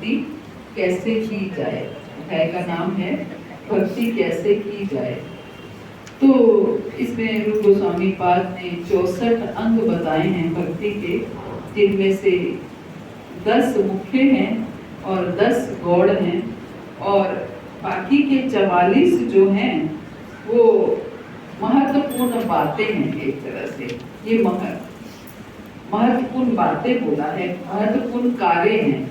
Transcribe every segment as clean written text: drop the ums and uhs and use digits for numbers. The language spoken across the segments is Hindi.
भक्ति कैसे की जाए। अध्याय का नाम है भक्ति कैसे की जाए। तो इसमें रूप गोस्वामी पाद ने 64 अंग बताए हैं भक्ति के, जिनमें से 10 मुख्य हैं और 10 गौड़ हैं, और बाकी के 44 जो हैं वो महत्वपूर्ण बातें हैं। एक तरह से ये महत्वपूर्ण बातें बोला है, महत्वपूर्ण कार्य हैं,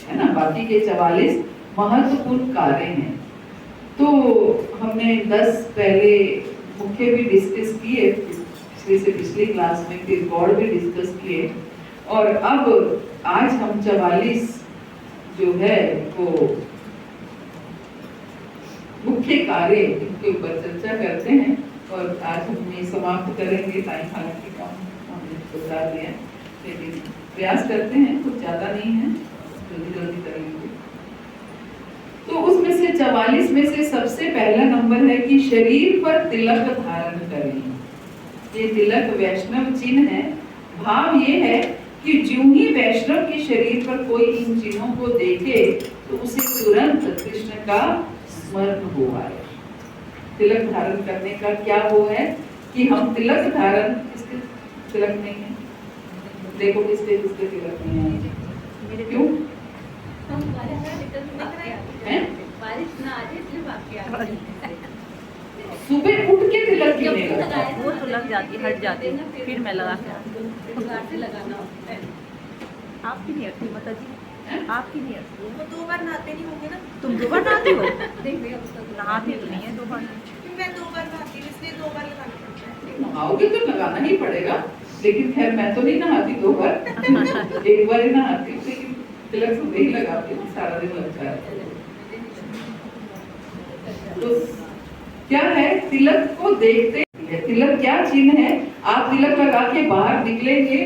है ना। बाकी के 44 महत्वपूर्ण कार्य हैं। तो हमने 10 पहले मुख्य भी डिस्कस किए पिछली क्लास में, फिर गौड़ भी डिस्कस किए, और अब आज हम 44 जो है वो मुख्य कार्य इनके ऊपर चर्चा करते हैं। और आज हम ये समाप्त करेंगे। टाइम हालांकि कम हमने बता दिया, लेकिन प्रयास करते हैं, कुछ ज्यादा नहीं है, जल्दी करेंगे। तो उसमें से 44 में से सबसे पहला नंबर है कि शरीर पर तिलक धारण करें। ये तिलक वैष्णव चिन्ह है। भाव ये है कि ज्यों ही वैष्णव के शरीर पर कोई इन चिन्हों को देखे तो उसे तुरंत कृष्ण का स्मरण हो आए। तिलक धारण करने का क्या वो है कि हम तिलक धारण, किसके तिलक नहीं है, देखो किसके तिलक नहीं है, क्यों? बारिश ना आ जाए इसलिए बाकी सुबह उठ के तिलक क्यों नहीं लगता? वो तो लग जाती है, हट जाती है, फिर मैं लगा के लगाना होता है। आपकी नहीं हटती माता जी, आपकी नहीं हटती। वो 2 बार नहाते नहीं होंगे ना? तुम 2 बार नहाती हो? देख नहाती तो नहीं है 2 बार। मैं 2 बार नहाती हूँ, इसलिए 2 बार लगाना पड़ता है। नहाओगे तो लगाना ही पड़ेगा, लेकिन खैर मैं तो नहीं नहाती 2 बार, एक बार ही नहाती हूँ, लेकिन तिलक सुबह ही लगाती हूँ, सारा दिन लगता है। तो क्या है, तिलक को देखते हैं। तिलक क्या चिन्ह है? आप तिलक लगा के बाहर निकलेंगे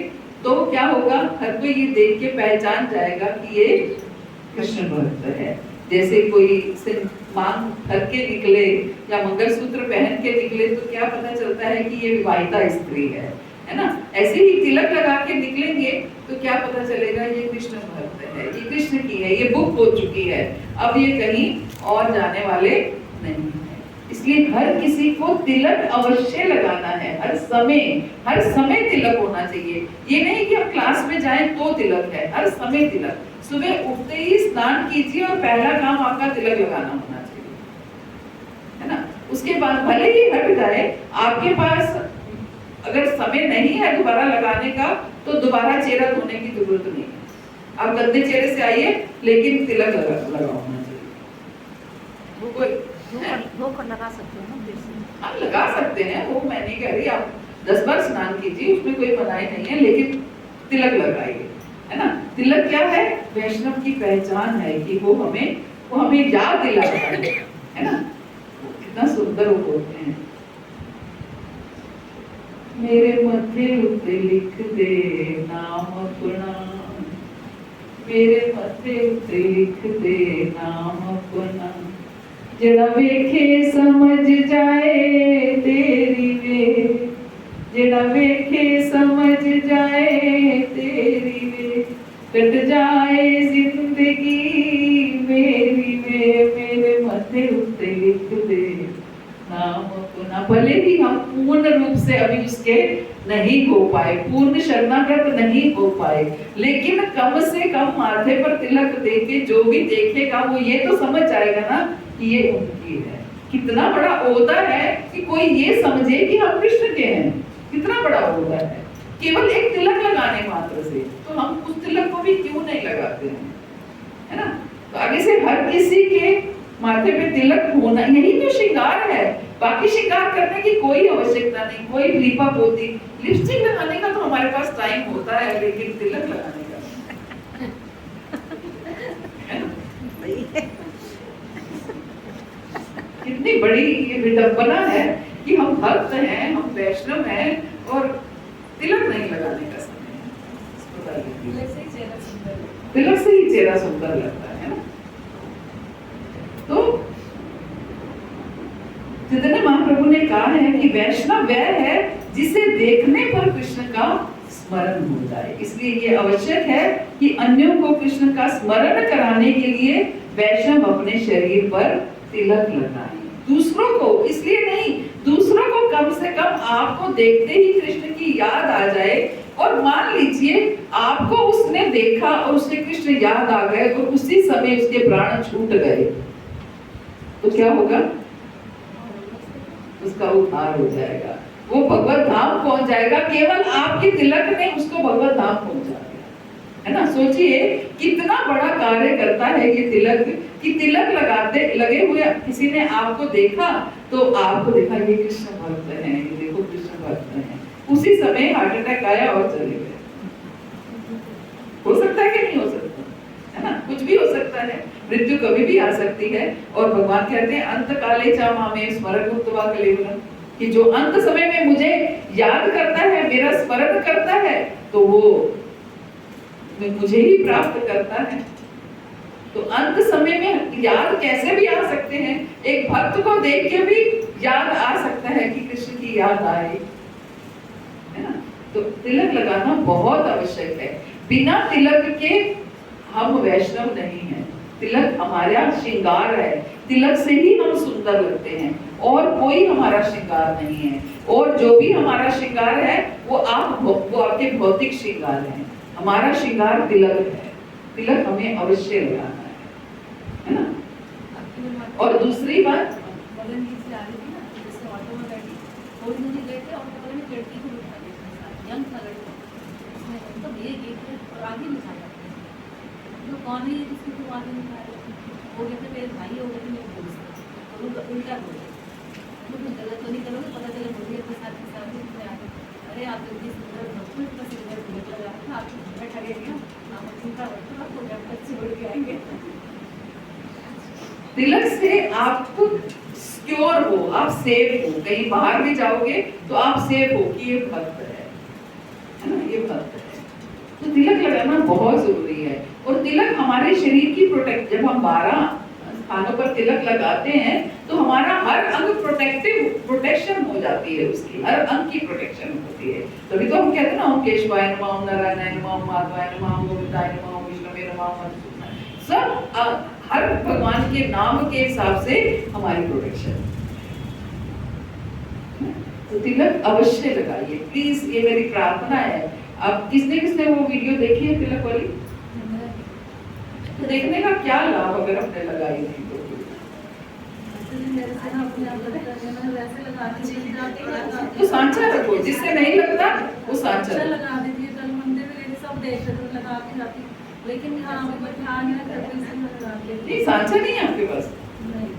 तो क्या होगा, हर कोई ये देख के पहचान जाएगा कि ये कृष्ण भक्त है। जैसे कोई से मांग करके निकले या मंगलसूत्र पहन के निकले तो क्या पता चलता है कि ये विवाहिता स्त्री है ना। ऐसे ही तिलक लगा के निकलेंगे तो क्या पता चलेगा ये कृष्ण भक्त है, ये कृष्ण की है, ये बुक हो चुकी है, अब ये कहीं और जाने वाले नहीं है। इसलिए हर किसी को तिलक अवश्य लगाना है, हर समय तिलक होना चाहिए। ये नहीं कि हम क्लास में जाएं तो तिलक है, हर समय तिलक। सुबह उठते ही स्नान कीजिए और पहला काम आपका तिलक लगाना होना चाहिए, है ना। उसके बाद भले ही हट जाए, आपके पास अगर समय नहीं है दोबारा लगाने का तो दोबारा चेहरा धोने की जरूरत नहीं है। आप गंदे चेहरे से आइए लेकिन तिलक लगा होना चाहिए। वो कोई धोकर लगा सकते हो ना, फिर से आप लगा सकते हैं, वो मैं नहीं कह रही। आप 10 बार स्नान कीजिए, उसमें कोई मनाही नहीं है, लेकिन तिलक लगाइए, है ना। तिलक क्या है? वैष्णव की पहचान है कि वो हमें याद दिलाता है ना। कितना सुंदर वो बोलते हैं, मेरे मथे उते लिख दे नाम अपना, मेरे मथे उते लिख दे नाम अपना, जड़ा वेखे समझ जाए तेरी वे, जड़ा वेखे समझ जाए तेरी वे, कट जाए जिंदगी मेरी वे, मेरे मथे उते लिख दे नाम अपना। भले ही हम पूर्ण रूप से अभी उसके नहीं हो पाए, पूर्ण शरणागत नहीं हो पाए, लेकिन कम से कम माथे पर तिलक देके जो भी देखेगा वो ये तो समझ जाएगा ना कि ये उनकी है। कितना बड़ा ओहदा है कि कोई ये समझे कि हम कृष्ण के हैं। कितना बड़ा ओहदा है केवल एक तिलक लगाने मात्र से। तो हम उस तिलक को भी क्यों नहीं लगाते हैं, है ना। तो आगे से हर किसी के माथे पे तिलक होना, यही तो श्रृंगार है। बाकी श्रृंगार करने की कोई आवश्यकता नहीं, कोई लीपा पोती, लिपस्टिक लगाने का तो हमारे पास टाइम होता है, लेकिन तिलक लगाने का कितनी बड़ी ये विडंबना है कि हम भक्त हैं, हम वैष्णव हैं और तिलक नहीं लगाने का समय है। तिलक से ही चेहरा सुंदर लगता है ना। तो चैतन्य महाप्रभु ने कहा है कि वैष्णव वह है जिसे देखने पर कृष्ण का स्मरण हो जाए। इसलिए ये आवश्यक है कि अन्यों को कृष्ण का स्मरण कराने के लिए वैष्णव अपने शरीर पर तिलक लगाए। दूसरों को इसलिए नहीं, दूसरों को कम से कम आपको देखते ही कृष्ण की याद आ जाए। और मान लीजिए आपको उसने देखा और उससे कृष्ण याद आ गए और उसी समय उसके प्राण छूट गए, तो क्या होगा? उसका उद्धार हो जाएगा, वो भगवत धाम पहुंच जाएगा। केवल आपके तिलक ने उसको भगवत धाम पहुंचा दिया, है ना। सोचिए कितना बड़ा कार्य करता है ये तिलक, कि तिलक लगाते लगे हुए किसी ने आपको देखा, तो आपको देखा ये कृष्ण भक्त हैं, ये देखो कृष्ण भक्त हैं, उसी समय हार्ट अटैक आया और चले गए। हो सकता है कि नहीं हो सकता, है ना। कुछ भी हो सकता है, मृत्यु कभी भी आ सकती है। और भगवान कहते हैं अंत काले चा मामे स्मरण उत्तवा कलेवरम, कि जो अंत समय में मुझे याद करता है, मेरा स्मरण करता है, तो वो मुझे ही प्राप्त करता है। तो अंत समय में याद कैसे भी आ सकते हैं, एक भक्त को देख के भी याद आ सकता है कि कृष्ण की याद आई, है ना। तो तिलक लगाना बहुत आवश्यक है। बिना तिलक के हम वैष्णव नहीं हैं। तिलक हमारा श्रृंगार है, तिलक से ही हम सुंदर लगते हैं, और कोई हमारा श्रृंगार नहीं है। और जो भी हमारा श्रृंगार है वो आपके भौतिक श्रृंगार है। हमारा श्रृंगार तिलक है, तिलक हमें अवश्य लगाना है ना। और दूसरी बात, कौन है जिसको तुम आगे निकाल रहे हो? वो कहते मेरे भाई हो गए, मेरे दोस्त, तो उनका उल्टा हो गया। तुम गलत तो नहीं करोगे, पता चले मुझे अपने साथ के साथ में आगे, अरे आप जल्दी सुंदर भक्तों का सिंगर तिलक लगा था, आपको बैठा गया, आप चिंता मत करो, आपको घर तक छोड़ के आएंगे। तिलक से आपको सिक्योर हो, आप सेफ हो, कहीं बाहर भी जाओगे तो आप सेफ हो कि ये भक्त है ना, ये भक्त है। तो तिलक लगाना बहुत जरूरी है। और तिलक हमारे शरीर की जब हम 12 स्थानों पर तिलक लगाते हैं तो हमारा हर अंग प्रोटेक्शन हो जाती है, उसकी हर अंग की प्रोटेक्शन होती है। तभी तो हम कहते हैं ना, ओम केशवाय नमः, ओम नारायणाय नमः, ओम माधवाय नमः, ओम गोविंदाय नमः, ओम विष्णुवे नमः, सब हर भगवान के नाम के हिसाब से हमारी प्रोटेक्शन। तो तिलक अवश्य लगाइए प्लीज, ये मेरी प्रार्थना है। अब किसने वो वीडियो देखी है तिलक वाली? तो देखने का क्या लाभ अगर हमने लगाई नहीं तो? तो सांचा रखो, जिससे नहीं लगता वो सांचा लगा दीजिए, कल मंदिर में सब देख लगा के जाती, लेकिन हाँ नहीं, सांचा नहीं है आपके पास,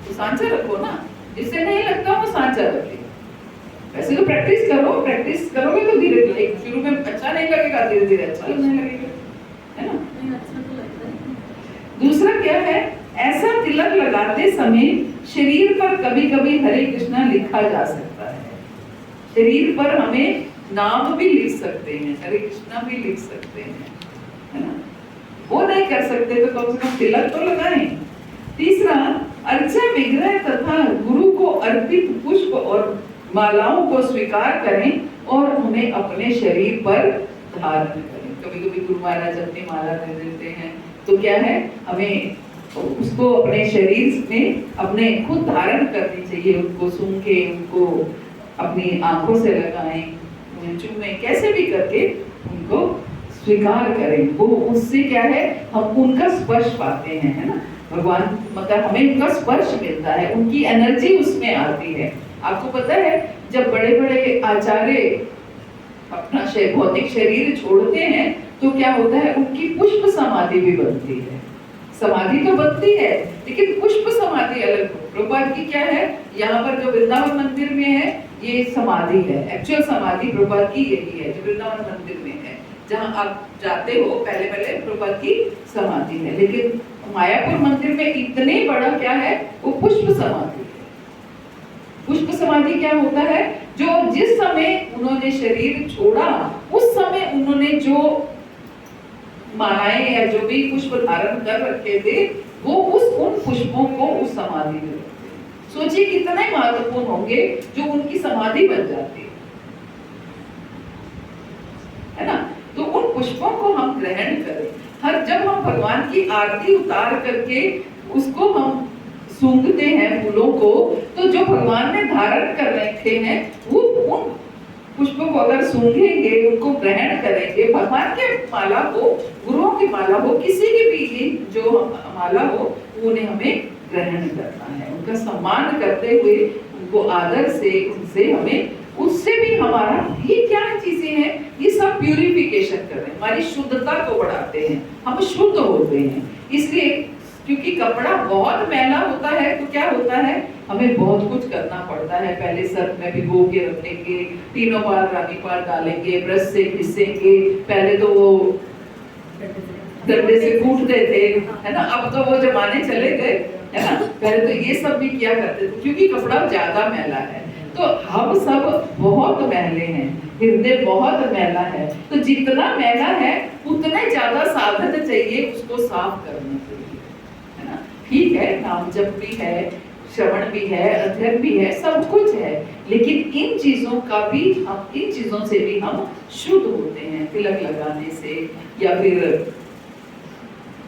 तो सांचा रखो ना, जिससे नहीं लगता वो सांचा रखिए। वैसे तो प्रैक्टिस करोगे तो धीरे धीरे, शुरू में अच्छा नहीं लगेगा, धीरे धीरे अच्छा लगने लगेगा, है ना। अच्छा तो लगता है। दूसरा क्या है, ऐसा तिलक लगाते समय शरीर पर कभी कभी हरे कृष्णा लिखा जा सकता है। शरीर पर हमें नाम भी लिख सकते हैं, हरे कृष्णा भी लिख सकते हैं, है ना। वो नहीं कर सकते तो कम से कम तिलक तो लगाएं। तीसरा, अर्चा विग्रह तथा गुरु को अर्पित पुष्प और मालाओं को स्वीकार करें और उन्हें अपने शरीर पर धारण करें। कभी कभी गुरु महाराज अपनी माला दे देते हैं, तो क्या है, हमें उसको अपने शरीर में अपने खुद धारण करनी चाहिए। उनको सूंघ के, उनको अपनी आंखों से लगाएं, उन्हें चूमें, कैसे भी करके उनको स्वीकार करें। वो उससे क्या है, हम उनका स्पर्श पाते हैं, है ना। भगवान मतलब हमें उनका स्पर्श मिलता है, उनकी एनर्जी उसमें आती है। आपको पता है जब बड़े बड़े आचार्य अपना भौतिक शरीर छोड़ते हैं तो क्या होता है, उनकी पुष्प समाधि भी बनती है। समाधि तो बनती है लेकिन पुष्प समाधि अलग। प्रभुपाद की क्या है, यहाँ पर जो वृंदावन मंदिर में है ये समाधि है, एक्चुअल समाधि प्रभुपाद की यही है जो वृंदावन मंदिर में है। जहाँ आप जाते हो पहले प्रभुपाद की समाधि है, लेकिन मायापुर मंदिर में इतने बड़ा क्या है, वो पुष्प समाधि है। पुष्प समाधि क्या होता है, जो जिस समय उन्होंने शरीर छोड़ा उस समय उन्होंने जो मालाएं या जो भी पुष्प धारण कर रखे थे वो उन पुष्पों को उस समाधि में रखते हैं। सोचिए कितने महत्वपूर्ण होंगे जो उनकी समाधि बन जाती है ना। तो उन पुष्पों को हम ग्रहण करें, हर जब हम भगवान की आरती उतार करके उसको हम सूंघते हैं फूलों को, तो जो भगवान ने धारण कर रखे हैं वो उन पुष्पों को अगर सूंघेंगे, उनको ग्रहण करेंगे, भगवान के माला हो, गुरुओं की माला हो, किसी की भी जो माला हो, उन्हें हमें ग्रहण करना है, उनका सम्मान करते हुए, उनको आदर से, उनसे हमें, उससे भी हमारा ये क्या चीजें हैं, ये सब प्यूरिफिकेशन कर रहे हैं, हमारी शुद्धता को बढ़ाते हैं, हम शुद्ध होते हैं। इसलिए क्योंकि कपड़ा बहुत मैला होता है तो क्या होता है, हमें बहुत कुछ करना पड़ता है। पहले सर्फ में भिगो के रखेंगे, तीनों बार रानी पार डालेंगे, ब्रश से घिसेंगे, पहले तो वो डंडे से कूटते थे, है ना, अब तो वो जमाने चले गए, है ना। पहले तो ये सब भी किया करते थे क्योंकि कपड़ा ज्यादा मैला है। तो हम सब बहुत मैले हैं, हृदय बहुत मैला है, तो जितना मैला है उतने ज्यादा साधन चाहिए उसको साफ करने के लिए, है ना। ठीक है, नाम जप भी है, श्रवण भी है, अध्ययन भी है, सब कुछ है, लेकिन इन चीजों का भी हम, इन चीजों से भी हम शुद्ध होते हैं। तिलक लगाने से या फिर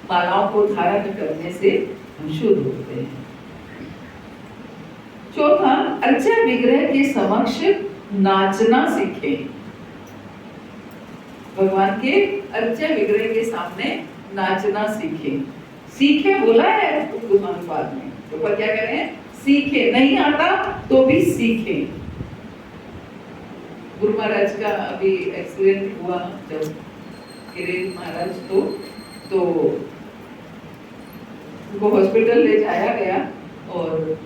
मालाओं को धारण करने से हम शुद्ध होते हैं। चौथा, अर्चा विग्रह के समक्ष नाचना सीखें। भगवान के अर्चा विग्रह के सामने नाचना सीखें। सीखे बोला है अनुवाद में, तो पर क्या करें, सीखे, नहीं आता तो भी सीखे। गुरु महाराज का अभी एक्सीडेंट हुआ जब गिरीश महाराज तो उनको हॉस्पिटल ले जाया गया और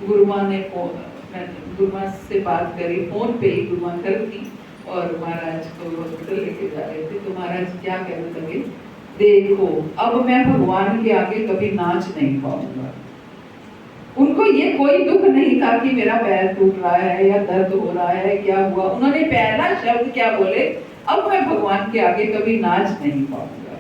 गुरुमा ने गुरुमा से बात करी, फोन पे ही गुरुमा कर दी और महाराज को हॉस्पिटल लेके जा रहे थे। तो महाराज क्या कहने लगे, देखो अब मैं भगवान के आगे कभी नाच नहीं पाऊंगा। उनको ये कोई दुख नहीं था कि मेरा पैर टूट रहा है या दर्द हो रहा है, क्या हुआ, उन्होंने पहला शब्द क्या बोले, अब मैं भगवान के आगे कभी नाच नहीं पाऊंगा।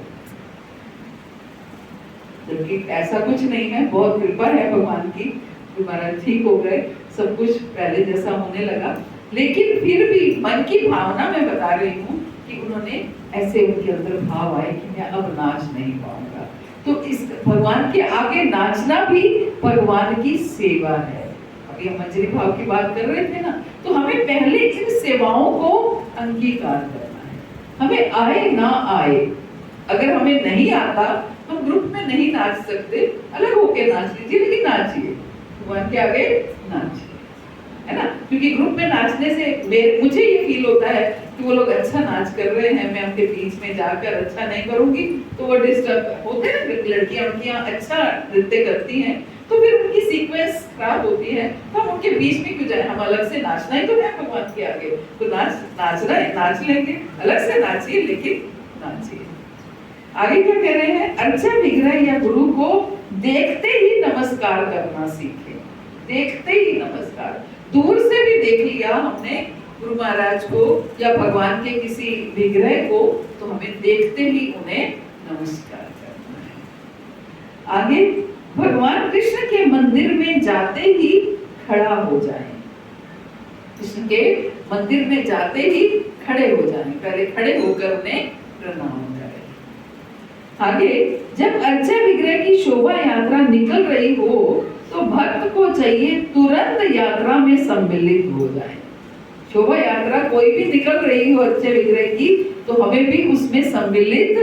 जबकि ऐसा कुछ नहीं है, बहुत कृपा है भगवान की, महाराज ठीक हो गए, सब कुछ पहले जैसा होने लगा, लेकिन फिर भी मन की भावना मैं बता रही हूँ कि उन्होंने ऐसे, उनके अंदर भाव आए कि मैं अब नाच नहीं पाऊंगा। तो इस भगवान के आगे नाचना भी भगवान की सेवा है। अभी हम मंजरी भाव की बात कर रहे थे ना, तो हमें पहले इन सेवाओं को अंगीकार करना है, हमें आए ना आए। अगर हमें नहीं आता, हम ग्रुप में नहीं नाच सकते, अलग होके नाच लीजिए, लेकिन नाचिए, भगवान के आगे नाचिए, है ना। क्योंकि ग्रुप में नाचने से मुझे ये फील होता है कि वो लोग अच्छा नाच कर रहे हैं, मैं उनके बीच में जाकर अच्छा नहीं करूंगी तो वो डिस्टर्ब होते हैं ना। लड़कियां अच्छा नृत्य करती हैं तो फिर उनकी सीक्वेंस खराब होती है, तो हम उनके बीच में क्यों जाए, हम अलग से नाचना ही तो है भगवान के आगे, तो नाचना है, नाच लेंगे, अलग से नाचिए, लेकिन नाचिए। आगे क्या कह रहे हैं, अर्चा विग्रह या गुरु को देखते ही नमस्कार करना सीखे। देखते ही नमस्कार, दूर से भी देख लिया हमने गुरु महाराज को या भगवान के किसी विग्रह को, तो हमें देखते ही उन्हें नमस्कार करना है। आगे, भगवान कृष्ण के मंदिर में जाते ही खड़ा हो जाएं। कृष्ण के मंदिर में जाते ही खड़े हो जाएं, पहले खड़े होकर उन्हें प्रणाम करें। आगे, जब अर्चा विग्रह की शोभा यात्रा निकल रही हो तो भक्त को चाहिए तुरंत यात्रा में सम्मिलित हो जाए। शोभा यात्रा कोई भी निकल रही हो अर्चा विग्रह की, तो हमें भी उसमें सम्मिलित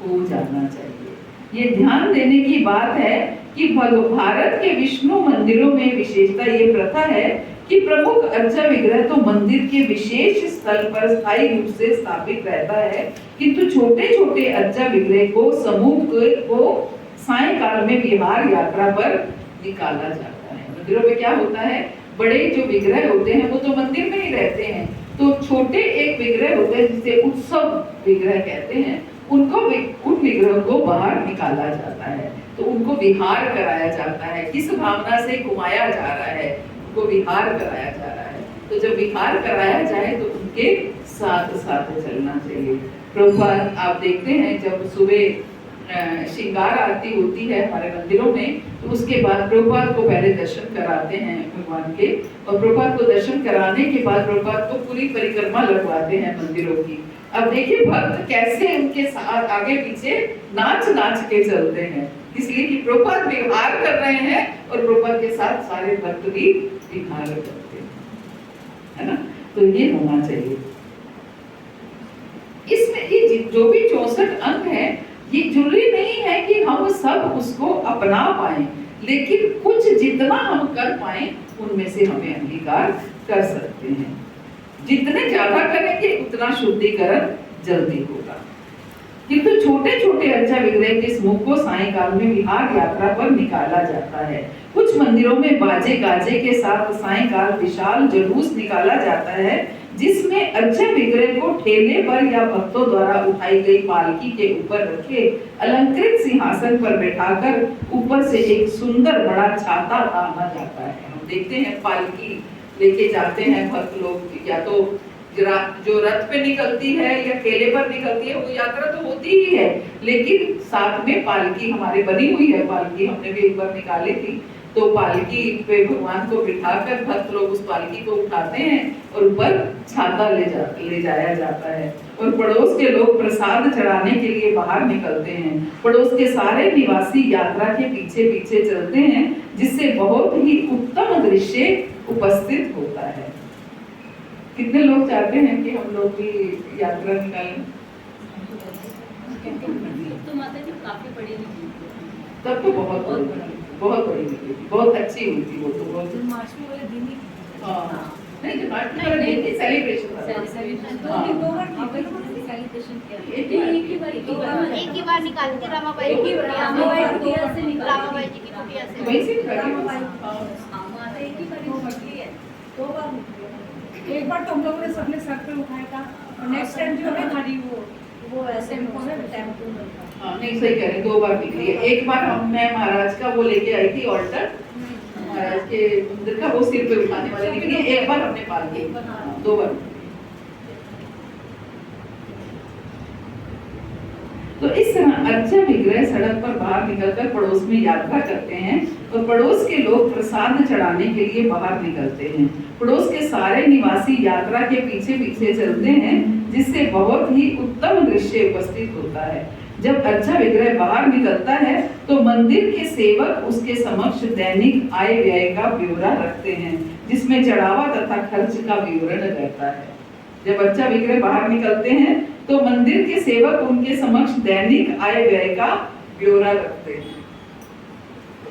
हो जाना चाहिए। ये ध्यान देने की बात है कि भारत के विष्णु मंदिरों में विशेषता ये प्रथा है कि प्रमुख अर्चा विग्रह तो मंदिर के विशेष स्थल पर स्थायी रूप से स्थापित रहता है, किंतु छोटे छोटे अर्चा विग्रह को समूह को सायंकाल में विहार यात्रा पर निकाला जाता है। मंदिरों में क्या होता है, बड़े जो विग्रह होते हैं वो तो मंदिर में ही रहते हैं, तो छोटे एक विग्रह होते हैं जिसे उत्सव विग्रह कहते हैं, उनको उन विग्रह को बाहर निकाला जाता है, तो उनको विहार कराया जाता है। किस भावना से घुमाया जा रहा है, उनको विहार कराया जा रहा है। तो जब विहार कराया जाए तो उनके साथ साथ चलना चाहिए। प्रभुपाद आप देखते हैं जब सुबह श्रृंगार आरती होती है हमारे मंदिरों में, तो उसके बाद प्रभुपाद को पहले दर्शन कराते हैं भगवान के, और प्रभुपाद को दर्शन कराने के बाद प्रभुपाद को पूरी परिक्रमा लगवाते हैं मंदिरों की। अब देखिए भक्त कैसे उनके साथ आगे पीछे नाच नाच के चलते हैं, इसलिए कि प्रभुपाद व्यवहार कर रहे हैं और प्रभुपाद के साथ सारे भक्त भी व्यवहार करते हैं, है ना। तो ये होना चाहिए। इसमें ये जो भी 64 अंग है, ये जरूरी नहीं है कि हम सब उसको अपना पाए, लेकिन कुछ जितना हम कर पाए उनमें से हमें अंगीकार कर सकते हैं। जितने ज्यादा करेंगे उतना शुद्धिकरण जल्दी होगा। किंतु छोटे छोटे अर्चा विग्रह के समूह को सायंकाल में विहार यात्रा पर निकाला जाता है। कुछ मंदिरों में बाजे गाजे के साथ सायंकाल विशाल जुलूस निकाला जाता है, जिसमें अर्चा विग्रह को ठेले पर या भक्तों द्वारा उठाई गई पालकी के ऊपर रखे अलंकृत सिंहासन पर बैठाकर ऊपर से एक सुंदर बड़ा छाता ताना जाता है। हम देखते हैं पालकी लेके जाते हैं भक्त लोग, या तो जो रथ पे निकलती है या ठेले पर निकलती है, वो यात्रा तो होती ही है, लेकिन साथ में पालकी हमारे बनी हुई है। पालकी हमने भी एक बार निकाली थी, तो पालकी पे भगवान को बिठाकर भक्त लोग उस पालकी को उठाते हैं और ऊपर छाता ले जाया जाता है। और पड़ोस के लोग प्रसाद चढ़ाने के लिए बाहर निकलते हैं। पड़ोस के सारे निवासी यात्रा के पीछे पीछे चलते हैं, जिससे बहुत ही उत्तम दृश्य उपस्थित होता है। कितने लोग चाहते हैं कि हम लोग भी यात्रा निकालें? तो माता जी काफी बड़ी निकली, तब तो बहुत बड़ी निकली, बहुत अच्छी हुई थी वो तो बहुत। जन्माष्टमी वाले दिन ही हाँ, नहीं जन्माष्टमी वाले दिन ही सेलिब्रेशन था। सेलिब्रेशन किया एक ही बार निकाली थी रामाबाई की कुटिया से, रामाबाई जी की कुटिया से वहीं से निकाली। माता एक ही बार निकली है, 2 बार निकली है। एक बार तो हम लोगों ने सबने सर पे उठाया था, और नेक्स्ट टाइम जो है खाली वो ऐसे टेम्पो में था। हाँ नहीं सही कह रहे हैं, 2 बार निकली है। एक बार मैं महाराज का वो लेके आई थी ऑल्टर, महाराज के मंदिर का, वो सिर पे उठाने वाले निकली है। एक बार हमने पाल ली, 2 बार। तो इस तरह अर्चा विग्रह सड़क पर बाहर निकलकर पड़ोस में यात्रा करते हैं और पड़ोस के लोग प्रसाद चढ़ाने के लिए बाहर निकलते हैं। पड़ोस के सारे निवासी यात्रा के पीछे पीछे चलते हैं, जिससे बहुत ही उत्तम दृश्य उपस्थित होता है। जब अर्चा विग्रह बाहर निकलता है तो मंदिर के सेवक उसके समक्ष दैनिक आय व्यय का ब्यौरा रखते हैं, जिसमें चढ़ावा तथा खर्च का विवरण रहता है। जब अर्चा विग्रह बाहर निकलते हैं तो मंदिर के सेवक उनके समक्ष दैनिक आय व्यय का ब्यौरा रखते हैं,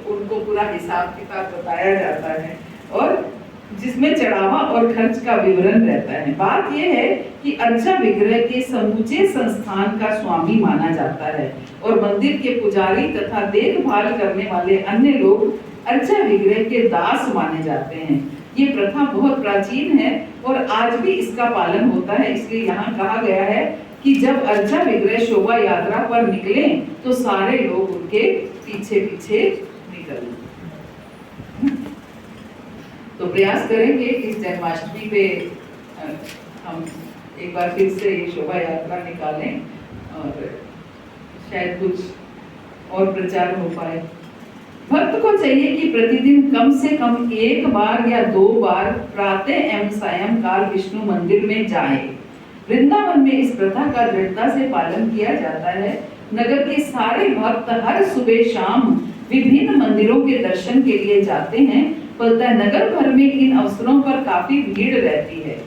उनको पूरा हिसाब किताब बताया जाता है और जिसमें चढ़ावा और खर्च का विवरण रहता है। बात यह है कि अर्चा विग्रह के समूचे संस्थान का स्वामी माना जाता है और मंदिर के पुजारी तथा देखभाल करने वाले अन्य लोग अर्चा विग्रह के दास माने जाते हैं। ये प्रथा बहुत प्राचीन है और आज भी इसका पालन होता है। इसलिए यहाँ कहा गया है कि जब अर्चा विग्रह शोभा यात्रा पर निकले तो सारे लोग उनके पीछे पीछे निकलें। तो प्रयास करेंगे इस जन्माष्टमी पे हम एक बार फिर से ये शोभा यात्रा निकालें और शायद कुछ और प्रचार हो पाए। भक्त को चाहिए कि प्रतिदिन कम से कम 1 बार या 2 बार प्रातः एवं सायंकाल विष्णु मंदिर में जाए। वृंदावन में इस प्रथा का दृढ़ता से पालन किया जाता है। नगर के सारे भक्त हर सुबह शाम विभिन्न मंदिरों के दर्शन के लिए जाते हैं, फलतः नगर भर में इन अवसरों पर काफी भीड़ रहती है।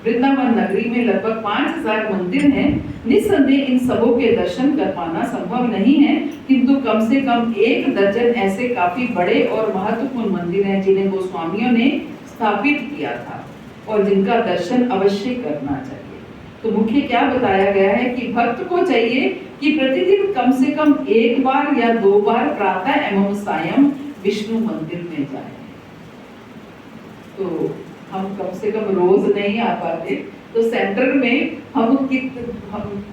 वृंदावन नगरी में लगभग 5000 मंदिर हैं। निस्संदेह इन सबों के दर्शन कर पाना संभव नहीं है, किंतु कम से कम 1 दर्जन ऐसे काफी बड़े और महत्वपूर्ण मंदिर हैं जिन्हें गोस्वामियों ने स्थापित किया था और जिनका दर्शन अवश्य करना चाहिए। तो मुख्य क्या बताया गया है कि भक्त को चाहिए कि प्रतिदिन कम से कम 1 बार या 2 बार प्रातः एवं सायं विष्णु मंदिर में जाए। तो हम कम से कम रोज नहीं आ पाते, तो सेंटर में हम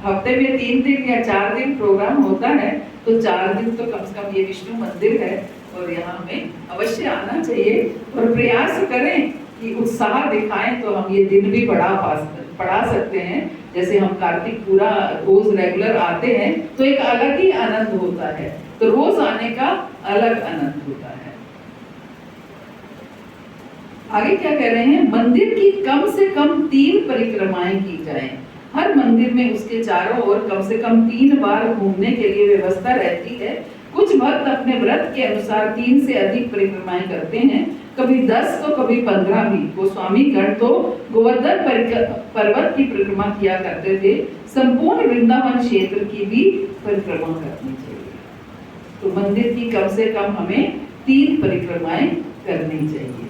हफ्ते में 3 दिन या 4 दिन प्रोग्राम होता है, तो 4 दिन तो कम से कम ये विष्णु मंदिर है और यहाँ हमें अवश्य आना चाहिए और प्रयास करें कि उत्साह दिखाएं तो हम ये दिन भी बढ़ा सकते हैं। जैसे हम कार्तिक पूरा रोज रेगुलर आते हैं तो एक अलग ही आनंद होता है, तो रोज आने का अलग आनंद होता है। आगे क्या कह रहे हैं, मंदिर की कम से कम 3 परिक्रमाएं की जाएं। हर मंदिर में उसके चारों ओर कम से कम 3 बार घूमने के लिए व्यवस्था रहती है। कुछ भक्त अपने व्रत के अनुसार 3 से अधिक परिक्रमाएं करते हैं, कभी 10 तो कभी 15 भी। गोस्वामी गण तो गोवर्धन पर्वत की परिक्रमा किया करते थे। संपूर्ण वृंदावन क्षेत्र की भी परिक्रमा करनी चाहिए। तो मंदिर की कम से कम हमें 3 परिक्रमाएं करनी चाहिए।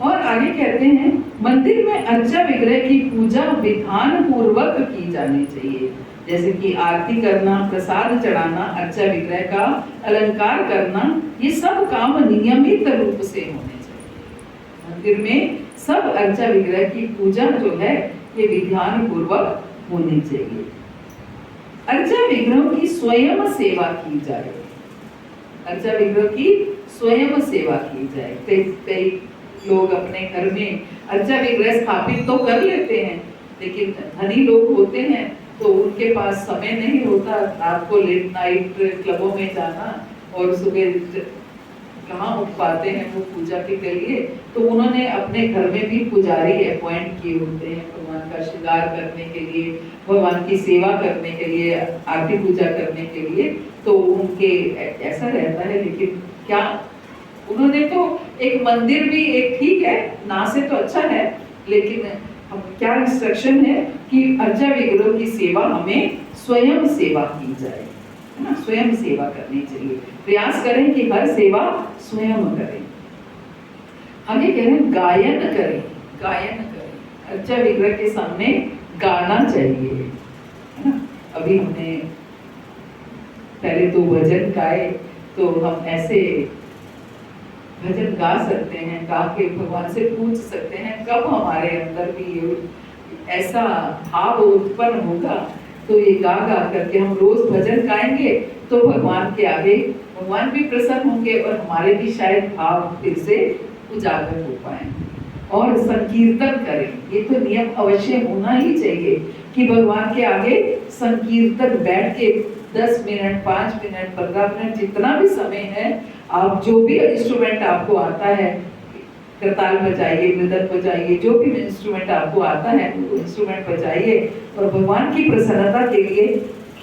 और आगे कहते हैं, मंदिर में अर्चा विग्रह की पूजा विधान पूर्वक की जानी चाहिए, जैसे कि आरती करना, प्रसाद चढ़ाना, अर्चा विग्रह का अलंकार करना, ये सब काम नियमित रूप से होने चाहिए। मंदिर में सब अर्चा विग्रह की पूजा जो है ये विधान पूर्वक होनी चाहिए। अर्चा विग्रह की स्वयं सेवा की जाए। अर्चा विग्रह की स्वयं सेवा की जाए। कई लोग अपने घर में अर्चा विग्रह स्थापित तो कर लेते हैं, लेकिन धनी लोग होते हैं तो उनके पास समय नहीं होता रात को लेट नाइट क्लबों में जाना, और सुबह कहाँ उठ पाते हैं वो पूजा के लिए। तो उन्होंने अपने घर में भी पुजारी अपॉइंट किए होते हैं भगवान का श्रृंगार करने के लिए, भगवान की सेवा करने के लिए, आरती पूजा करने के लिए। तो उनके ऐसा रहता है, लेकिन क्या उन्होंने तो एक मंदिर भी एक ठीक है ना से तो अच्छा है, लेकिन हम क्या इंस्ट्रक्शन है कि अर्चा विग्रह की सेवा हमें स्वयं सेवा की जाए, है ना, स्वयं सेवा करनी चाहिए। प्रयास करें कि हर सेवा स्वयं करें। आगे कह रहे हैं गायन करें। गायन करें, अर्चा विग्रह के सामने गाना चाहिए, है ना। अभी हमने पहले तो भजन गाए, तो हम ऐसे भजन गा सकते हैं, गा के भगवान से पूछ सकते हैं कब हमारे अंदर भी ये ऐसा भाव उत्पन्न होगा। तो ये गा गा करके हम रोज भजन गाएंगे तो भगवान के आगे भगवान भी प्रसन्न होंगे और हमारे भी शायद भाव फिर से उजागर हो पाए। और संकीर्तन करें, ये तो नियम अवश्य होना ही चाहिए कि भगवान के आगे संकीर्तन बैठ के 10 मिनट, 5 मिनट, 15 मिनट, जितना भी समय है, आप जो भी इंस्ट्रूमेंट आपको आता है, करताल बजाइए, मृदंग बजाइए, जो भी इंस्ट्रूमेंट आपको आता है वो इंस्ट्रूमेंट बजाइए और भगवान की प्रसन्नता के लिए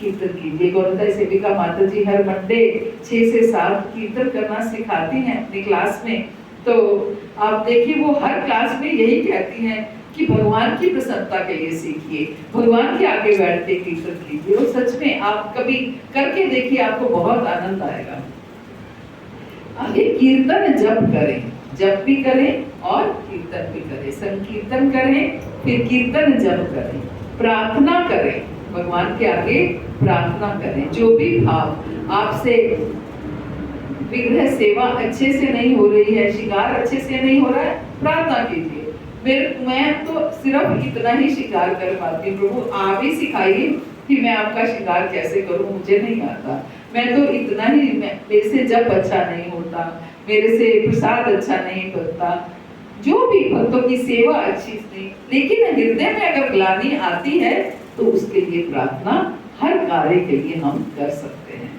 कीर्तन कीजिए। गौरता सेविका माता जी हर मंडे 6 से 7 कीर्तन करना सिखाती हैं अपनी क्लास में। तो आप देखिए वो हर क्लास में यही कहती हैं कि भगवान की प्रसन्नता के लिए सीखिए, भगवान के आगे बैठ के कीर्तन कीजिए। और सच में आप कभी करके देखिए, आपको बहुत आनंद आएगा। आगे कीर्तन जप करें, जप भी करें और कीर्तन भी करें। संकीर्तन करें, फिर कीर्तन जप करें, प्रार्थना करें, भगवान के आगे प्रार्थना करें। जो भी भाव आपसे विग्रह सेवा अच्छे से नहीं हो रही है, श्रृंगार अच्छे से नहीं हो रहा है, प्रार्थना कीजिए। मैं तो सिर्फ इतना ही श्रृंगार कर पाती हूँ, प्रभु आप ही सिखाइए कि मैं आपका श्रृंगार कैसे करूं, मुझे नहीं आता। मैं तो इतना ही, मेरे से जप अच्छा नहीं होता, मेरे से प्रसाद अच्छा नहीं बनता, जो भी भक्तों की सेवा अच्छी नहीं, लेकिन हृदय में अगर ग्लानि आती है तो उसके लिए प्रार्थना हर कार्य के लिए हम कर सकते हैं।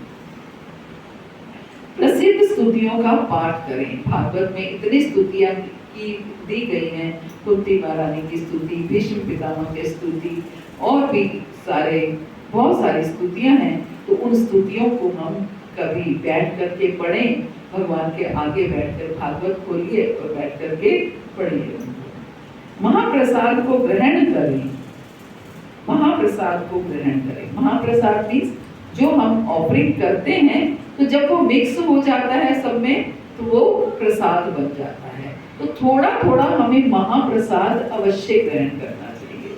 प्रसिद्ध स्तुतियों का पाठ करें। भागवत में इतनी स्तुतियां की दी गई हैं, कुंती महारानी की स्तुति, भीष्म पितामह की स्तुति, और भी बहुत सारी स्तुतियां हैं। तो उन स्तुतियों को हम कभी बैठ करके पढ़ें, भगवान के आगे बैठकर भागवत खोलिए और बैठ करके पढ़िए। महाप्रसाद को ग्रहण करें। महाप्रसाद को ग्रहण करें, महाप्रसाद मीन्स जो हम ऑफरिंग करते हैं, तो जब वो मिक्स हो जाता है सब में तो वो प्रसाद बन जाता है। तो थोड़ा थोड़ा हमें महाप्रसाद अवश्य ग्रहण करना चाहिए।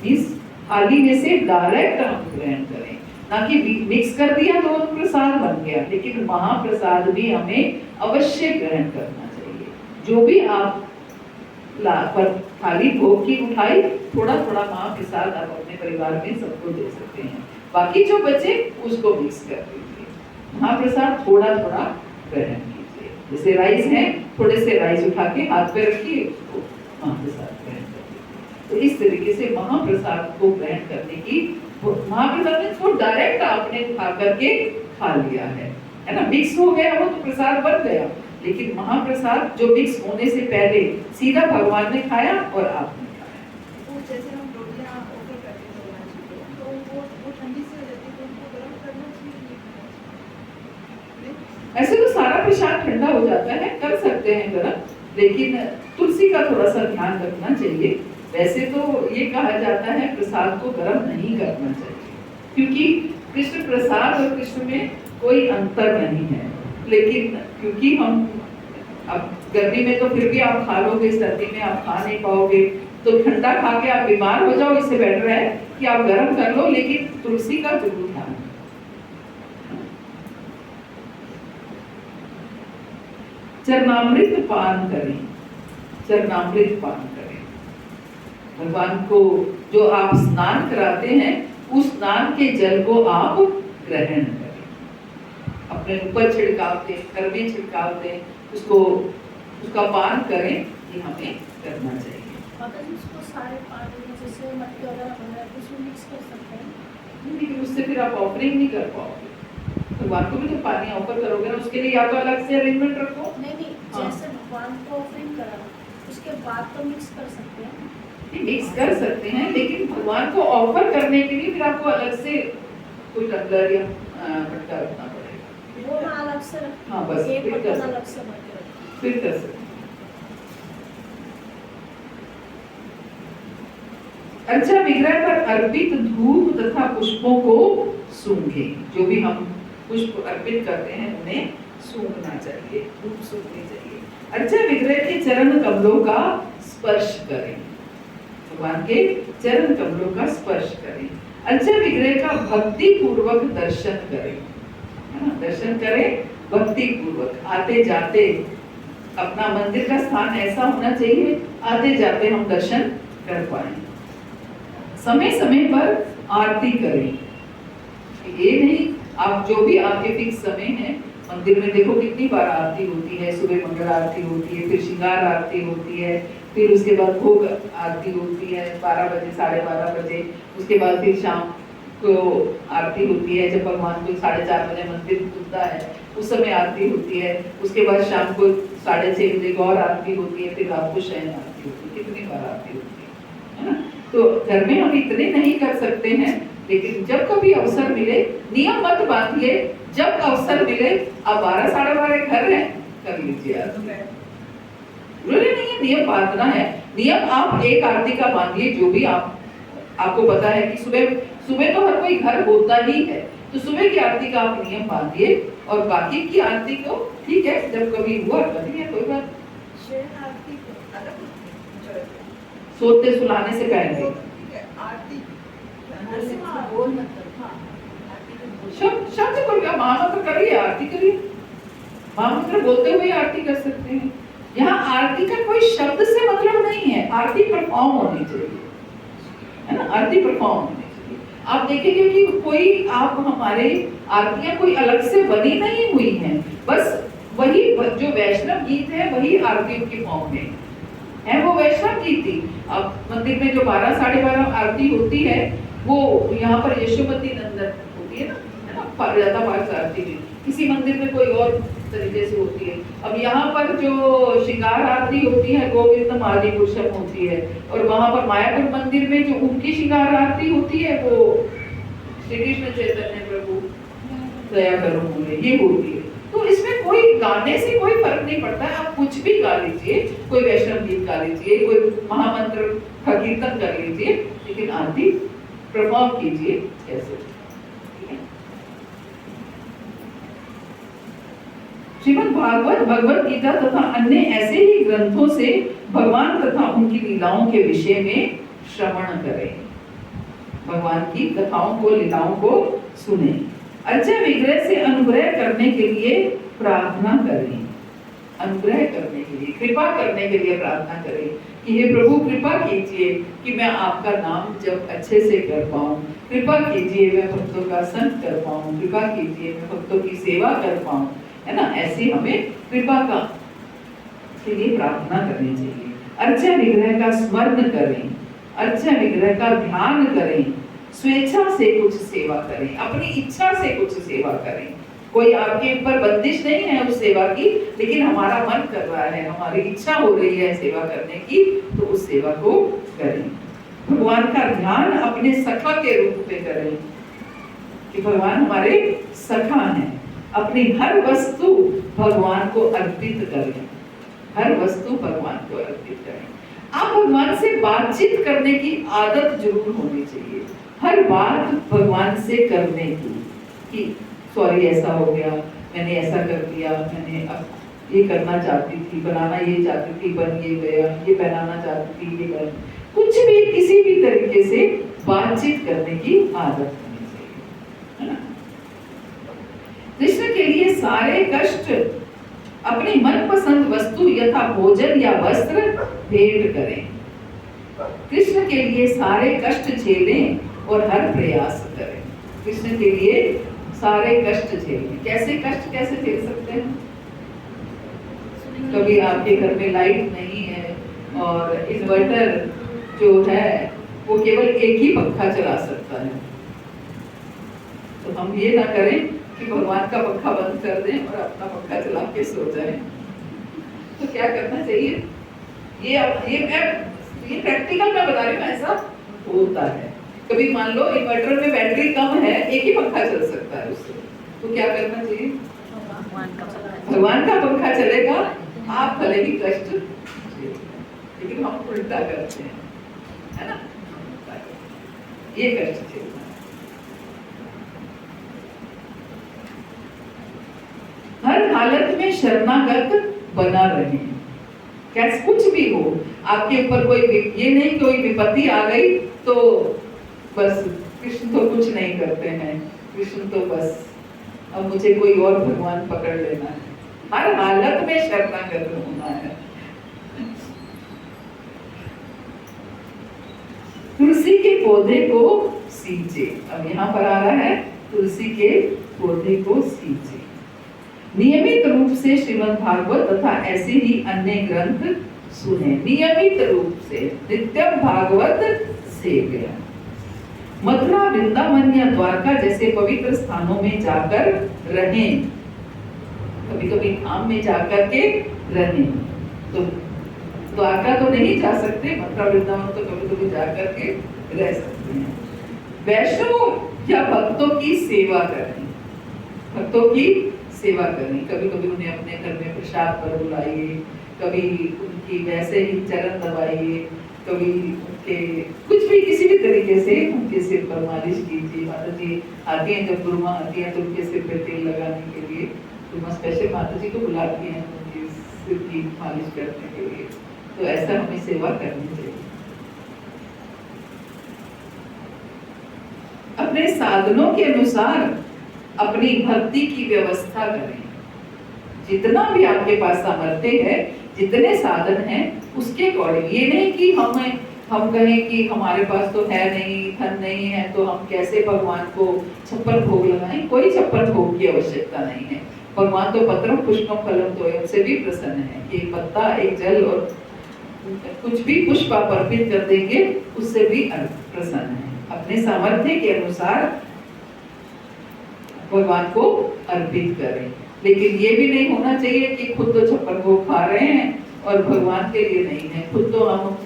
मीन्स थाली में से डायरेक्ट हम ग्रहण करें, ना कि मिक्स कर दिया तो प्रसाद बन गया, लेकिन महाप्रसाद भी हमें अवश्य ग्रहण करना चाहिए। जो भी आप पर थाली भोग की उठाई, थोड़ा थोड़ा महाप्रसाद आप अपने परिवार में सबको दे सकते हैं, बाकी जो बचे उसको मिक्स कर दीजिए। महाप्रसाद थोड़ा थोड़ा ग्रहण कीजिए। जैसे राइस है, थोड़े से राइस उठा के हाथ पे रखिए, उसको महाप्रसाद ग्रहण करिए। तो इस तरीके से महाप्रसाद को ग्रहण करने की, महाप्रसाद में वो डायरेक्ट आपने खा करके खा लिया है ना, मिक्स हो गया वो तो प्रसाद बन गया, लेकिन महाप्रसाद जो मिक्स होने से पहले सीधा भगवान ने खाया और आपने खाया। जैसे हम रोटियां ऑफर करते हैं ऐसे तो सारा प्रसाद ठंडा हो जाता है, कर सकते हैं गरम, लेकिन तुलसी का थोड़ा सा ध्यान रखना चाहिए। वैसे तो ये कहा जाता है प्रसाद को गरम नहीं करना चाहिए, क्योंकि कृष्ण प्रसाद और कृष्ण में कोई अंतर नहीं है। लेकिन क्योंकि हम अब गर्मी में तो फिर भी आप खा लोगे, सर्दी में आप खा नहीं पाओगे, तो ठंडा खा के आप बीमार हो जाओ, इससे बेटर है कि आप गर्म कर लो, लेकिन तुलसी का जरूर ध्यान। चरणामृत पान करें, चरणामृत पान करें। भगवान को जो आप स्नान कराते हैं, उस स्नान के जल को आप ग्रहण करें, अपने ऊपर छिड़काव दें, कर में छिड़काव दें, उसको उसका पान करें, ये हमें करना चाहिए। अगर उसको सारे पानी जैसे मटके वगैरह बना है उसमें मिक्स कर सकते हैं, लेकिन उससे फिर आप ऑफरिंग नहीं कर पाओगे। भगवान को भी तो पानी ऑफर करोगे ना, उसके लिए या तो अलग से अरेंजमेंट रखो। नहीं हाँ। जैसे भगवान को ऑफरिंग करा उसके बाद तो मिक्स कर सकते हैं, मिक्स कर सकते हैं, लेकिन भगवान को ऑफर करने के लिए फिर आपको अलग से कोई टम्बलर या मटका रखना पड़ेगा। वो मैं अलग से रखती हाँ, हूँ, बस एक फिर कर बर्तन सकते। अलग से भर के रखती हूँ। फिर कर सकते हैं। अर्चा विग्रह पर अर्पित धूप तथा पुष्पों को सूंघे। जो भी हम पुष्प अर्पित करते हैं उन्हें सूंघना चाहिए, धूप सूंघनी चाहिए। अर्चा विग्रह के चरण कमलों का स्पर्श करें, भगवान के चरण कमलों का स्पर्श करें। अर्चा विग्रह का भक्ति पूर्वक दर्शन करें, है ना, दर्शन करें भक्ति पूर्वक। आते जाते अपना मंदिर का स्थान ऐसा होना चाहिए, आते जाते हम दर्शन कर पाए। समय समय पर आरती करें, ये नहीं आप जो भी आपके फिक्स समय है, मंदिर में देखो कितनी बार आरती होती है, सुबह मंगल आरती होती है, फिर श्रृंगार आरती होती है, फिर उसके बाद भोग आरती होती है 12 बजे 12:30 बजे, उसके बाद फिर शाम को आरती होती है, जब भगवान को 4:30 बजे मंदिर खुलता है उस समय आरती होती है, उसके बाद शाम को 6:30 बजे गौर आरती होती है, फिर रात को शयन आरती होती है, कितनी बार आरती होती है ना। तो घर में हम इतने नहीं कर सकते हैं, लेकिन जब कभी अवसर मिले, नियम मत बांधिए, जब अवसर मिले आप 12 साढ़े 12 घर है कर लीजिए आरती। जरूरी नहीं है नियम बांधना है, नियम आप एक आरती का बांधिए, जो भी आपको पता है कि सुबह तो हर कोई घर होता ही है, तो सुबह की आरती का आप नियम बांधिए, और बाकी की आरती को ठीक है जब कभी हुआ करिए, कोई बात। शयन आरती को सोते सुलाने से पहले अंदर से कुछ बोल मत करो। हाँ, आरती को बोल। शब्द को क्या महामंत्र करिए, आरती करिए, महामंत्र बोलते हुए आरती कर सकते हैं। यहाँ आरती का कोई शब्द से मतलब नहीं है, आरती परफॉर्म होनी चाहिए, है ना, आरती परफॉर्म होनी चाहिए। आप देखेंगे कि कोई आप हमारे आरतियां कोई अलग से बनी नहीं हुई हैं, बस वही जो वैष्णव गीत है वही आरतियों के फॉर्म में है, वो वैष्णव गीत थी। अब मंदिर में जो 12 साढ़े 12 आरती होती है, वो यहाँ पर यशोमती नंदन होती है ना, ज्यादा पार्थ आरती में, किसी मंदिर में कोई और तरीके से होती है। अब यहाँ पर जो श्रृंगार आरती होती है गोविंदम आदि पुरुषम होती है, और वहाँ पर मायापुर मंदिर में जो उनकी श्रृंगार आरती होती है वो श्री कृष्ण चैतन्य प्रभु दया करो मुझे, ये होती है। तो इसमें कोई गाने से कोई फर्क नहीं पड़ता है, आप कुछ भी गा लीजिए, कोई वैष्णव गीत गा लीजिए, कोई महामंत्र का कीर्तन कर लीजिए, लेकिन आरती परफॉर्म कीजिए ऐसे। श्रीमद् भागवत, भगवत गीता तथा अन्य ऐसे ही ग्रंथों से भगवान तथा उनकी लीलाओं के विषय में श्रवण करें, भगवान की कथाओं को लीलाओं को सुने। अर्चा विग्रह से अनुग्रह करने के लिए प्रार्थना करें, अनुग्रह करने के लिए, कृपा करने के लिए प्रार्थना करें कि हे प्रभु कृपा कीजिए कि मैं आपका नाम जब अच्छे से कर पाऊं, कृपा कीजिए मैं भक्तों का संग कर पाऊं, कृपा कीजिए मैं भक्तों की सेवा कर पाऊं, है ना। ऐसे हमें कृपा का के लिए प्रार्थना करनी चाहिए। अर्चा विग्रह का स्मरण करें, अर्चा विग्रह का ध्यान करें, स्वेच्छा से कुछ सेवा करें, अपनी इच्छा से कुछ सेवा करें। कोई आपके ऊपर बंदिश नहीं है उस सेवा की, लेकिन हमारा मन कर रहा है, हमारी इच्छा हो रही है सेवा करने की, तो उस सेवा को करें। भगवान का ध्यान अपने सखा के रूप में करें कि भगवान हमारे सखा हैं, अपनी हर वस्तु भगवान को अर्पित करें। हर वस्तु भगवान को अर्पित करें। आप भगवान से बातचीत करने की आदत जरूर होनी चाहिए। हर बात भगवान से करने की, कि सॉरी ऐसा हो गया, मैंने ऐसा कर दिया, मैंने अब ये करना चाहती थी, बनाना ये चाहती थी, बन ये गया, ये पहनाना चाहती थी, ये बन, कुछ भी किसी भी तरीके से बातचीत करने की आदत होनी चाहिए, है ना। कृष्ण के लिए सारे कष्ट अपनी मनपसंद वस्तु यथा भोजन या वस्त्र भेंट करें। कृष्ण के लिए सारे कष्ट झेलें और हर प्रयास करें। कृष्ण के लिए सारे कष्ट झेलें। कैसे कष्ट कैसे झेल सकते हैं? कभी आपके घर में लाइट नहीं है और इन्वर्टर जो है वो केवल एक ही पंखा चला सकता है, तो हम ये ना करें कि भगवान का पंखा बंद कर दें और अपना पंखा चला के सो जाएं। तो क्या करना चाहिए? ये प्रैक्टिकल मैं बता रही हूँ, ऐसा होता है। कभी मान लो इन्वर्टर में बैटरी कम है, एक ही पंखा चल सकता है उससे, तो क्या करना चाहिए? भगवान का पंखा चलेगा, आप भले ही कष्ट, लेकिन हम उल्टा करते हैं, है ना। ये कष्ट झेलना। हर हालत में शरणागत बना रहे। कैसे कुछ भी हो, आपके ऊपर कोई ये नहीं कोई विपत्ति आ गई तो बस कृष्ण तो कुछ नहीं करते हैं, कृष्ण तो बस अब मुझे कोई और भगवान पकड़ लेना है। हर हालत में शरणागत होना है। तुलसी के पौधे को सींचे। अब यहाँ पर आ रहा है तुलसी के पौधे को सींचे। नियमित रूप से श्रीमद् भागवत तथा ऐसे ही अन्य ग्रंथ सुने। नियमित रूप से नित्य भागवत सेव्य। मथुरा वृंदावन या द्वारका जैसे पवित्र स्थानों में जाकर रहें। कभी कभी धाम में जाकर के रहें। तो द्वारका तो नहीं जा सकते, मथुरा वृंदावन तो कभी कभी जाकर के रह सकते हैं। वैष्णव या भक्तों की सेवा करें। भक्तों की सेवा करें। कभी कभी उन्हें अपने घर में प्रसाद पर बुलाइए, कभी उनकी वैसे ही चरण दबाइए, कभी उनके कुछ भी किसी भी तरीके से उनके सिर पर मालिश कीजिए। माता जी आती हैं, जब गुरु माँ आती हैं तो उनके सिर पे तेल लगाने के लिए गुरु माँ स्पेशल माता जी को बुलाती हैं उनके सिर की मालिश करने के लिए। तो ऐसा हमें सेवा करनी चाहिए। अपने साधनों के अनुसार अपनी भक्ति की व्यवस्था करें। जितना भी आपके पास सामर्थ्य है, जितने साधन हैं उसके अकॉर्डिंग। ये नहीं कि हम कहें कि हमारे पास तो है नहीं, धन नहीं है, तो हम कैसे भगवान को 56 भोग लगाएं। कोई 56 भोग की आवश्यकता नहीं है। भगवान तो पत्रम पुष्पम फलम तोयम से भी प्रसन्न है कि एक पत्ता, एक जल और कुछ भी पुष्प आप अर्पित कर देंगे उससे भी प्रसन्न है। अपने सामर्थ्य के अनुसार भगवान को अर्पित करें। लेकिन ये भी नहीं होना चाहिए कि खुद तो 56 भोग खा रहे हैं और भगवान के लिए नहीं है। खुद तो हम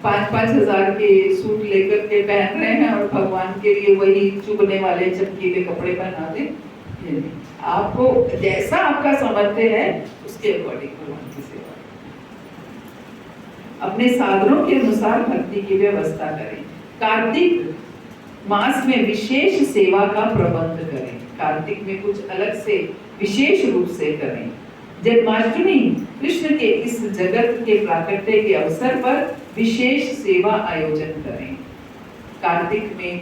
5-5 हजार के सूट लेकर के पहन रहे हैं और भगवान के लिए वही चुभने वाले चमकीले कपड़े पहना दे। ये नहीं। आपको जैसा आपका सामर्थ्य है उसके अकॉर्डिंग भगवान की सेवा। अपने साधनों के अनुसार भक्ति की व्यवस्था करें। कार्तिक मास में विशेष सेवा का प्रबंध करें। कार्तिक में कुछ अलग से विशेष रूप से करें। जन्माष्टमी कृष्ण के इस जगत के प्राकट्य के अवसर पर विशेष सेवा आयोजन करें। कार्तिक में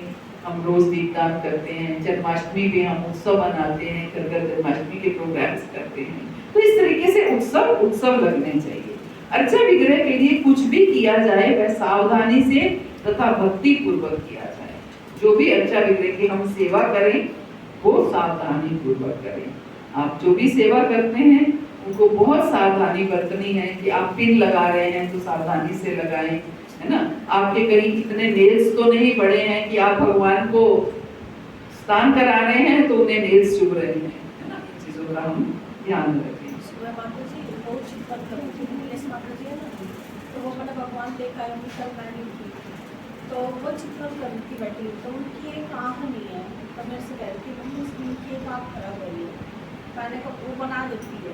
हम रोज दीपदान करते हैं, जन्माष्टमी में हम उत्सव मनाते हैं, घर घर जन्माष्टमी के प्रोग्राम्स करते हैं। तो इस तरीके से उत्सव लगने चाहिए। अर्चा विग्रह के लिए कुछ भी किया जाए वह सावधानी से तथा भक्ति पूर्वक किया जाए। जो भी अर्चा विग्रह की हम सेवा करें वो सावधानी पूर्वक करें। आप जो भी सेवा करते हैं उनको बहुत सावधानी बरतनी है कि आप पिन लगा रहे हैं तो सावधानी से लगाएं, है ना। आपके कहीं इतने नेल्स तो नहीं बड़े हैं कि आप भगवान को स्नान करा रहे हैं तो उन्हें नेल्स चुभ रहे हैं, है ना। इन चीजों का हम ध्यान रखें। तो वो मतलब भगवान देखा है तो वो चित्र करती बैठी, तो उनकी एक आँख नहीं है, तो मेरे से कह रही थी मम्मी इसकी एक आँख खराब हो रही है। मैंने कहा वो बना देती है।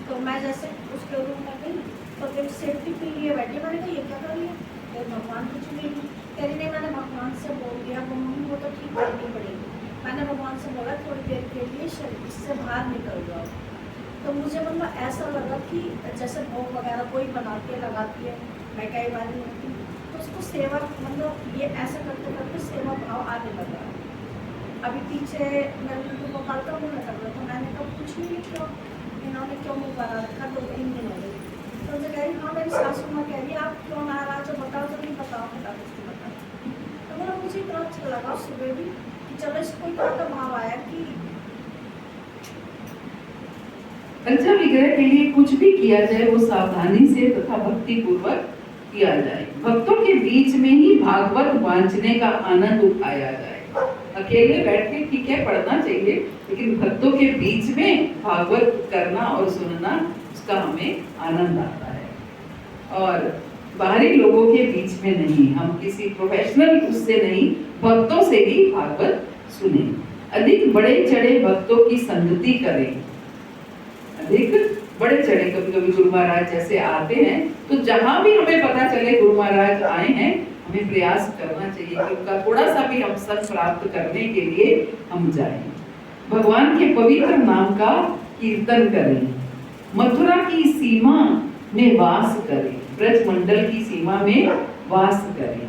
तो मैं जैसे उसके रूम में गई तो फिर सेफ्टी के लिए बैठी, मैंने कहा ये क्या कर रही है, फिर भगवान कुछ भी नहीं कह रही। नहीं, मैंने भगवान से बोल दिया मम्मी वो तो ठीक करनी पड़ेगी। मैंने भगवान से बोला थोड़ी देर के लिए इससे बाहर निकल जाओ। तो मुझे मतलब ऐसा लगा कि जैसे भोग वगैरह कोई बनाती है लगाती है, मैं कई बार नहीं होती, तो उसको सेवा मतलब ये ऐसा करते करते सेवा भाव आने लगा। अभी पीछे मेरे को गोपाल का मुँह लगा था, मैंने कहा कुछ नहीं क्यों इन्होंने क्यों मुँह बना रखा, 2-3 दिन हो गए। तो मुझे कह रही हाँ मेरी सासू माँ कह रही आप क्यों नाराज हो, बताओ तो नहीं बताओ, बता कुछ बताओ। तो मतलब मुझे इतना अच्छा लगा सुबह भी कि चलो इसको इतना का भाव आया कि अर्चा विग्रह के लिए कुछ भी किया जाए वो सावधानी से तथा भक्ति पूर्वक किया जाए। भक्तों के बीच में ही भागवत वांचने का आनंद उठाया जाए। अकेले बैठ के ठीक है पढ़ना चाहिए, लेकिन भक्तों के बीच में भागवत करना और सुनना उसका हमें आनंद आता है। और बाहरी लोगों के बीच में नहीं, हम किसी प्रोफेशनल उससे नहीं, भक्तों से ही भागवत सुने। अधिक बड़े चढ़े भक्तों की संगति करें। अधिक बड़े चढ़े, कभी कभी गुरु महाराज जैसे आते हैं तो जहां भी हमें पता चले गुरु महाराज आए हैं, हमें प्रयास करना चाहिए कि उनका थोड़ा सा भी हम सत प्राप्त करने के लिए हम जाएं। भगवान के पवित्र नाम का कीर्तन करें। मथुरा की सीमा में वास करें, ब्रज मंडल की सीमा में वास करें।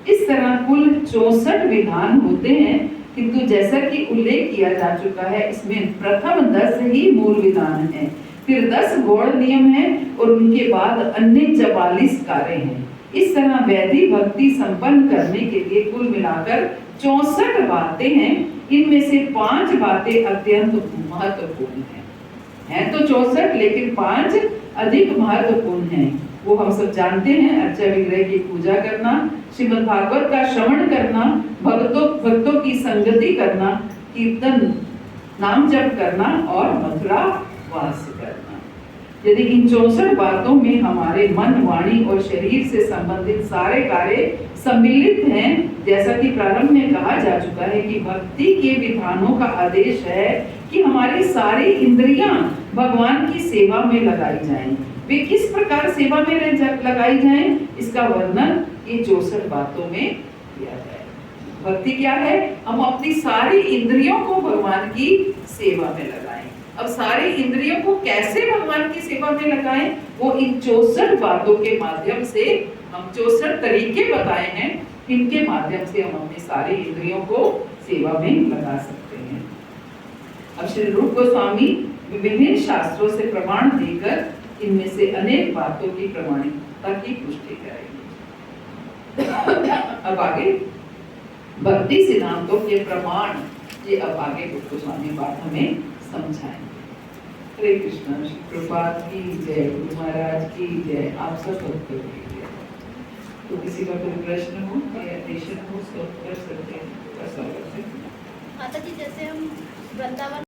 इस तरह कुल 64 विधान होते हैं, किंतु जैसा कि उल्लेख किया जा चुका है इसमें प्रथम 10 ही मूल विधान हैं, फिर 10 गौड़ नियम हैं और उनके बाद अन्य 44 कार्य हैं। इस तरह वैदिक भक्ति संपन्न करने के लिए कुल मिलाकर 64 बातें हैं। इनमें से 5 बातें अत्यंत महत्वपूर्ण हैं तो 64, लेकिन 5 अधिक महत्वपूर्ण हैं। वो हम सब जानते हैं, अर्चा विग्रह की पूजा करना, श्रीमद् भागवत का श्रवण करना, भक्तों की संगति करना, कीर्तन नाम जप करना और मथुरा वास करना। यदि इन 64 बातों में हमारे मन, वाणी और शरीर से संबंधित सारे कार्य सम्मिलित हैं, जैसा कि प्रारंभ में कहा जा चुका है कि भक्ति के विधानों का आदेश है कि हमारी सारी इंद्रियां भगवान की सेवा में लगाई जाएं। वे किस प्रकार सेवा में लगाई जाएं, इसका वर्णन ये 64 बातों में किया जाए। भक्ति क्या है? हम अपनी सारी इंद्रियों को भगवान की सेवा में लगाएं। अब सारी इंद्रियों को कैसे भगवान की सेवा में लगाएं, वो इन 64 बातों के माध्यम से, हम 64 तरीके बताए हैं, इनके माध्यम से हम अपनी सारी इंद्रियों को सेवा में लगा सकते हैं। अब श्री रूप गोस्वामी विभिन्न शास्त्रों से प्रमाण देकर इनमें से अनेक बातों की प्रमाणिकता की पुष्टि करेंगे। अब आगे भक्ति सिद्धांतों के प्रमाण, ये अब आगे रूप गोस्वामी बात हमें समझाएंगे। हरे कृष्ण, श्री प्रभुपाद की जय, गुरु महाराज की जय, आप सब भक्तों की जय। तो किसी का कोई प्रश्न हो या एडिशन हो तो कर सकते हैं। माता जी जैसे हम वृंदावन